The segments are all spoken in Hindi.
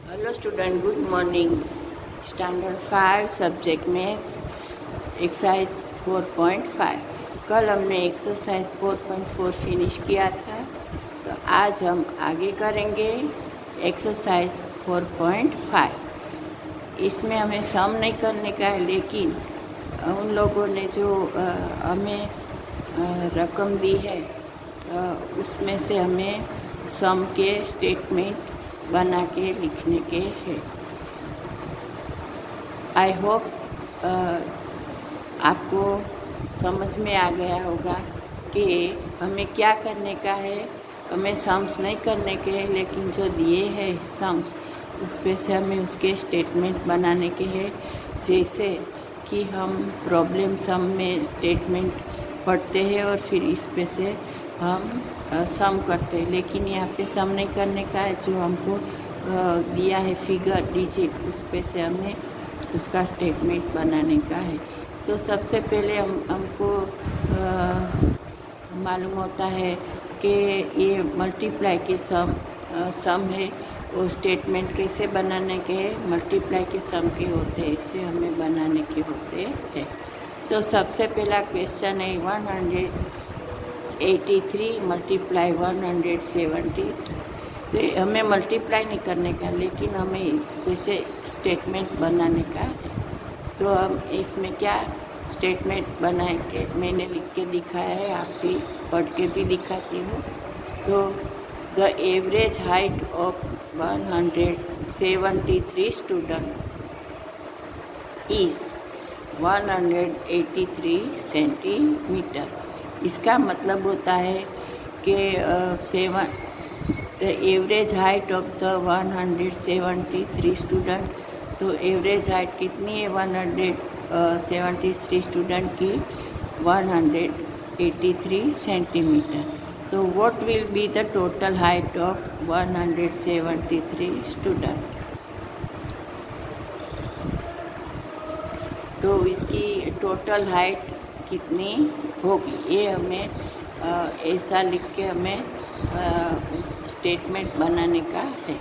Hello student, good morning. Standard 5 subject maths exercise 4.5। कल हमने एक्सरसाइज 4.4 फिनिश किया था, तो आज हम आगे करेंगे एक्सरसाइज 4.5। इसमें हमें सम नहीं करने का है, लेकिन उन लोगों ने जो हमें रकम दी है उसमें से हमें सम के स्टेटमेंट बना के लिखने के हैं। आई होप आपको समझ में आ गया होगा कि हमें क्या करने का है। हमें सम्स नहीं करने के हैं, लेकिन जो दिए हैं सम्स उस पे से हमें उसके स्टेटमेंट बनाने के हैं। जैसे कि हम प्रॉब्लम सम में स्टेटमेंट पढ़ते हैं और फिर इस पे से हम सम करते हैं, लेकिन यहाँ पे सम नहीं करने का है। जो हमको दिया है फिगर डिजिट, उस पे से हमें उसका स्टेटमेंट बनाने का है। तो सबसे पहले हमको मालूम होता है कि ये मल्टीप्लाई के सम है, वो स्टेटमेंट कैसे बनाने के हैं। मल्टीप्लाई के सम के होते हैं, इसे हमें बनाने के होते हैं। तो सबसे पहला क्वेश्चन है 183 मल्टीप्लाई 170। तो हमें मल्टीप्लाई नहीं करने का, लेकिन हमें इस से स्टेटमेंट बनाने का है। तो हम इसमें क्या स्टेटमेंट बनाएंगे, मैंने लिख के दिखाया है, आप भी पढ़ के भी दिखाती हूँ। तो the average height of 173 student is 183 centimetre. इसका मतलब होता है कि the average height of the 173 student. तो एवरेज हाइट कितनी है 173 स्टूडेंट की? 183 सेंटीमीटर। तो what will be the total height of 173 student? तो इसकी टोटल हाइट कितनी होगी, ये हमें ऐसा लिख के हमें स्टेटमेंट बनाने का है।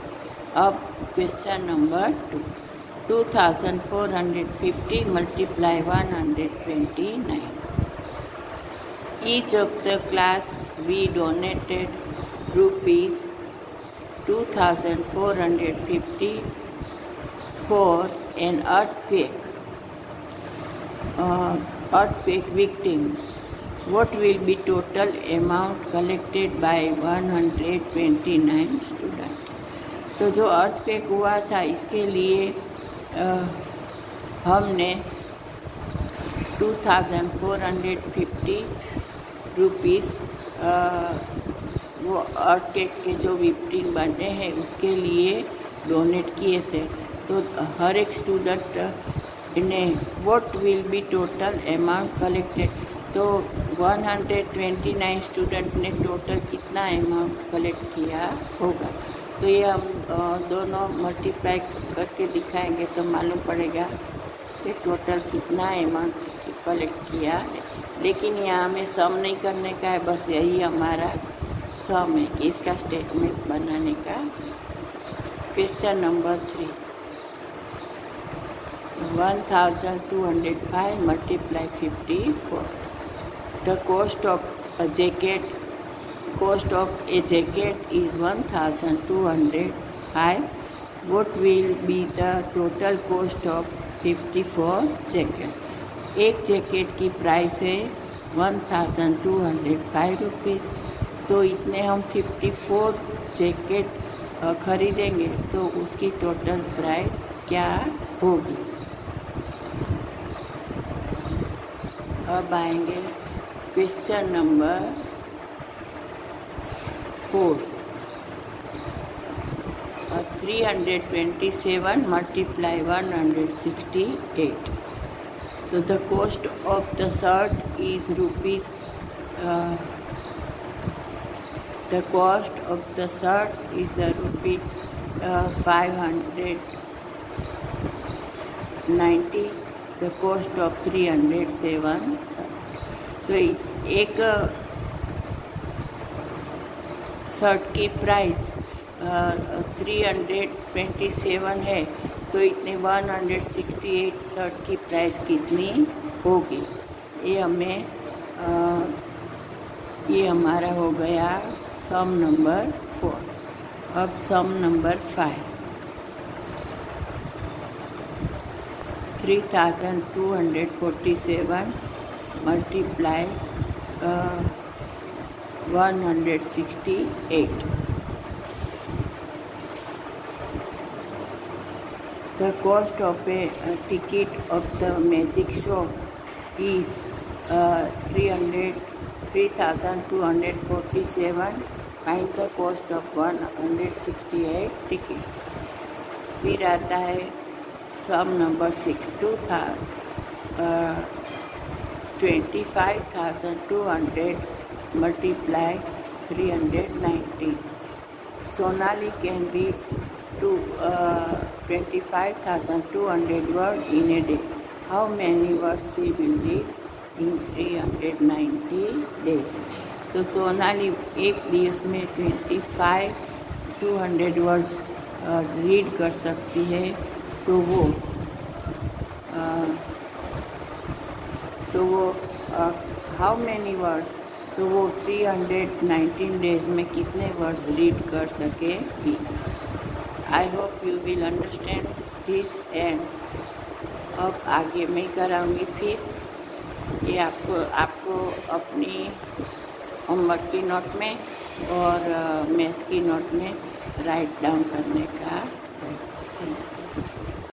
अब question number 2, 2450 multiply 129। Each of the class V donated rupees 2450 for an earthquake victims. What will be total amount collected by 129 students? तो जो earthquake हुआ था, इसके लिए हमने 2450 रुपीज़ वो earthquake के जो विक्टिम बने हैं उसके लिए डोनेट किए थे। तो हर एक स्टूडेंट ने what will be total amount collected, तो 129 स्टूडेंट ने टोटल कितना अमाउंट कलेक्ट किया होगा। तो ये हम दोनों मल्टीप्लाई करके दिखाएंगे तो मालूम पड़ेगा कि टोटल कितना अमाउंट कलेक्ट किया है। लेकिन यहाँ हमें सम नहीं करने का है, बस यही हमारा सम है, इसका स्टेटमेंट बनाने का। Question number 3, 1205 multiply 54. The cost of a jacket is 1205. What will be the total cost of 54 jacket? एक जैकेट की प्राइस है 1205 रुपीज़। तो इतने हम 54 जैकेट खरीदेंगे, तो उसकी टोटल प्राइस क्या होगी? अब आएंगे क्वेश्चन नंबर 4, 327 मल्टीप्लाई 168। तो the cost of the shirt is rupees, the cost of the shirt is the rupee 590. The cost of 307. तो एक शर्ट की प्राइस 327 है तो इतने 168 शर्ट की प्राइस कितनी होगी। ये हमारा हो गया सम नंबर 4। अब सम number 5। 3247 multiply 168। The cost of a ticket of the magic show is 3,247. Find the cost of 168 tickets. फिर आता है सम number 6। 25,200 multiply 390. Sonali can read 25,200 words in a day. How many words she will read in 390 days? तो सोनाली एक दिवस में 25,200 वर्ड्स रीड कर सकती है। तो वो हाउ मैनी वर्ड्स, तो वो 319 डेज में कितने वर्ड्स रीड कर सकेगी। I hope you will understand this and अब आगे मैं कराऊंगी। फिर ये आपको अपनी होमवर्क की नोट में और मैथ्स की नोट में राइट डाउन करने का